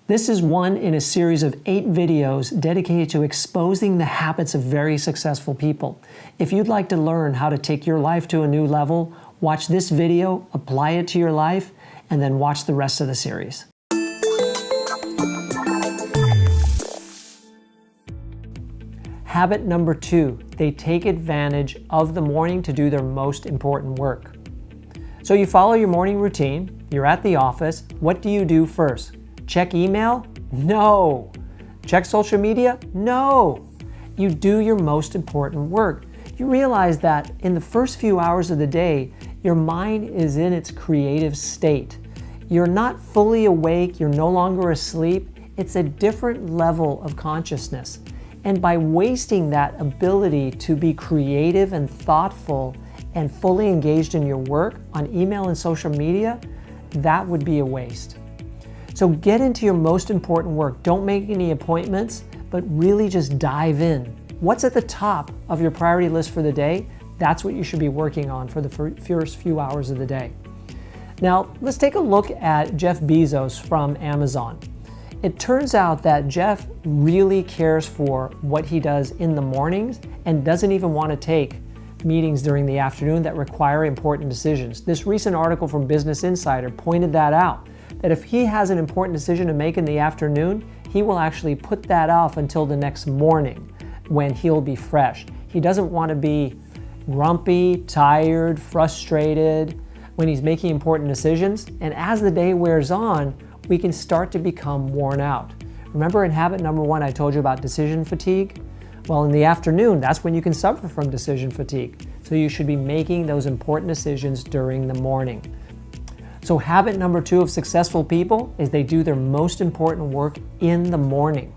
This is one in a series of 8 videos dedicated to exposing the habits of very successful people. If you'd like to learn how to take your life to a new level, watch this video, apply it to your life, and then watch the rest of the series. Habit number 2, they take advantage of the morning to do their most important work. So you follow your morning routine, you're at the office, what do you do first? Check email? No. Check social media? No. You do your most important work. You realize that in the first few hours of the day, your mind is in its creative state. You're not fully awake, you're no longer asleep. It's a different level of consciousness. And by wasting that ability to be creative and thoughtful and fully engaged in your work on email and social media, that would be a waste. So get into your most important work. Don't make any appointments, but really just dive in. What's at the top of your priority list for the day? That's what you should be working on for the first few hours of the day. Now, let's take a look at Jeff Bezos from Amazon. It turns out that Jeff really cares for what he does in the mornings and doesn't even want to take meetings during the afternoon that require important decisions. This recent article from Business Insider pointed that out, that if he has an important decision to make in the afternoon, he will actually put that off until the next morning when he'll be fresh. He doesn't want to be grumpy, tired, frustrated when he's making important decisions. And as the day wears on, we can start to become worn out. Remember in habit number 1, I told you about decision fatigue? Well, in the afternoon, that's when you can suffer from decision fatigue. So you should be making those important decisions during the morning. So habit number 2 of successful people is they do their most important work in the morning.